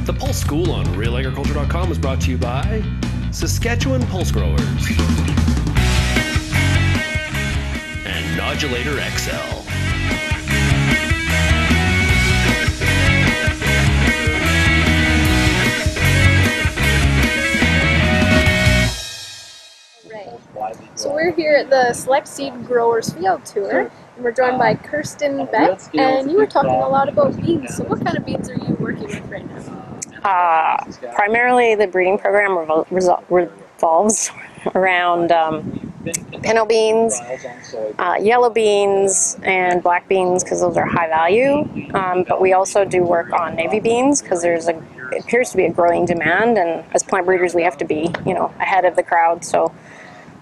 The Pulse School on RealAgriculture.com is brought to you by Saskatchewan Pulse Growers and Nodulator XL. So we're here at the Select Seed Growers Field Tour, and we're joined by Kirsten Beck, and you were talking a lot about beans. So what kind of beans are you working with right now? Primarily the breeding program revolves around pinto beans, yellow beans, and black beans because those are high value, but we also do work on navy beans because it appears to be a growing demand, and as plant breeders we have to be, ahead of the crowd. So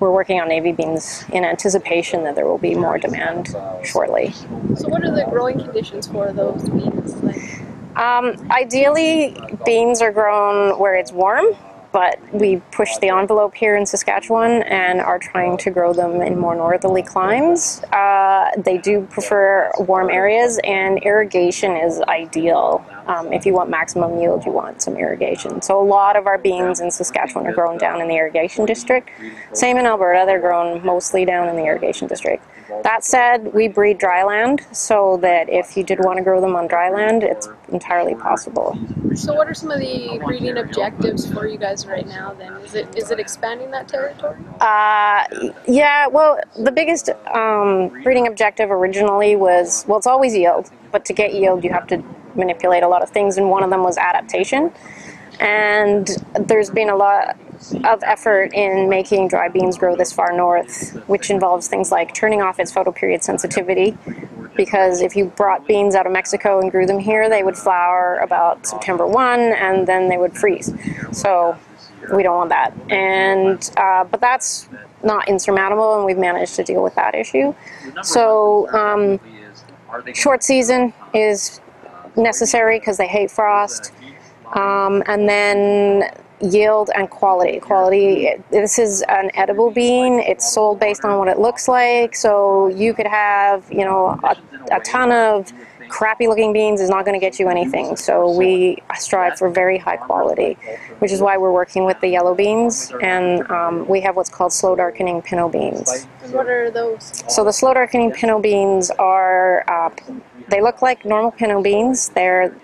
we're working on navy beans in anticipation that there will be more demand shortly. So what are the growing conditions for those beans like? Ideally, beans are grown where it's warm, but we push the envelope here in Saskatchewan and are trying to grow them in more northerly climes. They do prefer warm areas, and irrigation is ideal. If you want maximum yield, you want some irrigation. So a lot of our beans in Saskatchewan are grown down in the irrigation district. Same in Alberta, they're grown mostly down in the irrigation district. That said, we breed dry land, so that if you did want to grow them on dry land, it's entirely possible. So what are some of the breeding objectives for you guys right now then? Is it expanding that territory? Yeah, well, the biggest breeding objective originally was, well, it's always yield, but to get yield you have to manipulate a lot of things, and one of them was adaptation. And there's been a lot of effort in making dry beans grow this far north, which involves things like turning off its photoperiod sensitivity, because if you brought beans out of Mexico and grew them here, they would flower about September 1 and then they would freeze. So we don't want that. And but that's not insurmountable, and we've managed to deal with that issue. So short season is necessary because they hate frost. And then yield and quality. This is an edible bean. It's sold based on what it looks like. So you could have, a ton of crappy looking beans is not going to get you anything. So we strive for very high quality, which is why we're working with the yellow beans, and we have what's called slow darkening pinto beans. And what are those? So the slow darkening pinto beans are, they look like normal pinto beans,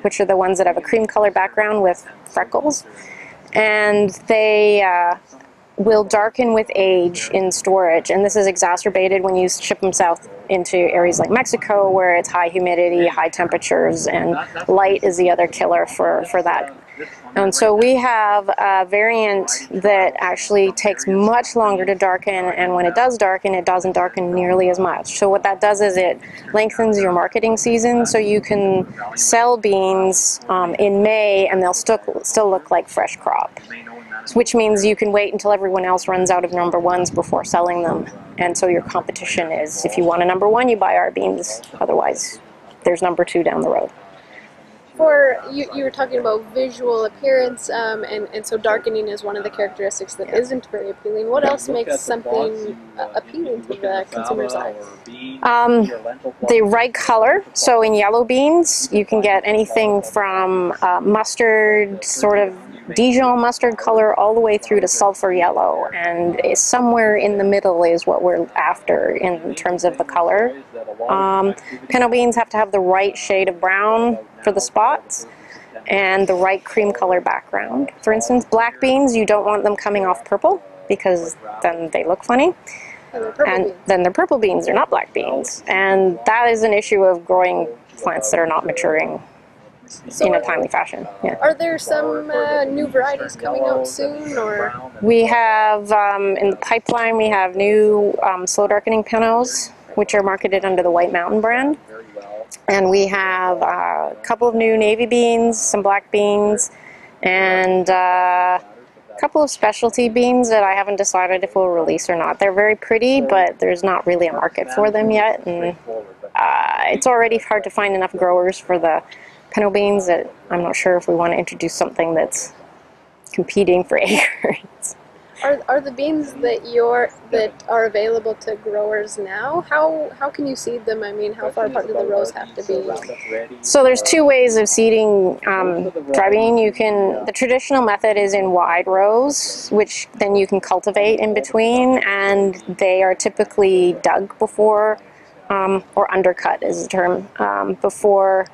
which are the ones that have a cream color background with freckles, and they will darken with age in storage, and this is exacerbated when you ship them south into areas like Mexico where it's high humidity, high temperatures, and light is the other killer for that. And so we have a variant that actually takes much longer to darken, and when it does darken, it doesn't darken nearly as much. So what that does is it lengthens your marketing season, so you can sell beans in May and they'll still look like fresh crop, which means you can wait until everyone else runs out of number ones before selling them. And so your competition is, if you want a number one, you buy our beans, otherwise there's number two down the road. You were talking about visual appearance, and so darkening is one of the characteristics that isn't very appealing. What else makes something appealing to the consumer's eyes? The right color. So in yellow beans, you can get anything from mustard, sort of Dijon mustard color, all the way through to sulfur yellow, and somewhere in the middle is what we're after in terms of the color. Pinto beans have to have the right shade of brown for the spots and the right cream color background. For instance, black beans, you don't want them coming off purple because then they look funny. And then they're purple beans, they're not black beans. And that is an issue of growing plants that are not maturing in a timely fashion. Yeah. Are there some new varieties coming out soon, or? We have, in the pipeline, we have new slow darkening pintos, which are marketed under the White Mountain brand. And we have a couple of new navy beans, some black beans, and a couple of specialty beans that I haven't decided if we'll release or not. They're very pretty, but there's not really a market for them yet. And it's already hard to find enough growers for the pinto beans that I'm not sure if we want to introduce something that's competing for acres. Are the beans that are available to growers now? How can you seed them? I mean, how far apart do the rows have to be? So there's two ways of seeding dry bean. The traditional method is in wide rows, which then you can cultivate in between, and they are typically dug before, or undercut is the term, before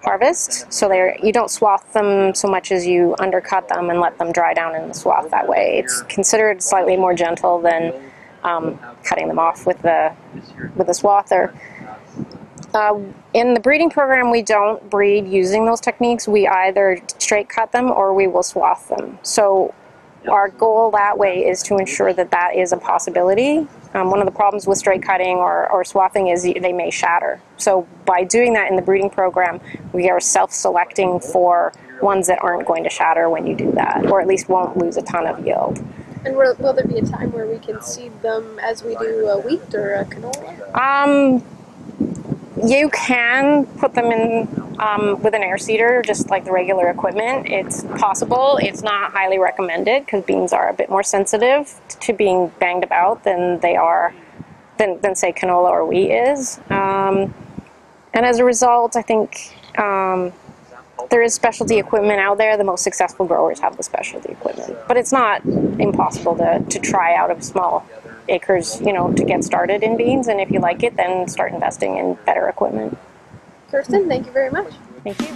harvest. So you don't swath them so much as you undercut them and let them dry down in the swath that way. It's considered slightly more gentle than cutting them off with a swather. In the breeding program, we don't breed using those techniques. We either straight cut them or we will swath them. So our goal that way is to ensure that that is a possibility. One of the problems with straight cutting or swathing is they may shatter. So by doing that in the breeding program, we are self-selecting for ones that aren't going to shatter when you do that, or at least won't lose a ton of yield. And will there be a time where we can seed them as we do a wheat or a canola? You can put them in with an air seeder, just like the regular equipment. It's possible. It's not highly recommended because beans are a bit more sensitive to being banged about than they are, than say canola or wheat is. And as a result, I think there is specialty equipment out there. The most successful growers have the specialty equipment, but it's not impossible to try out of small acres, to get started in beans, and if you like it, then start investing in better equipment. Kirsten, thank you very much. Thank you.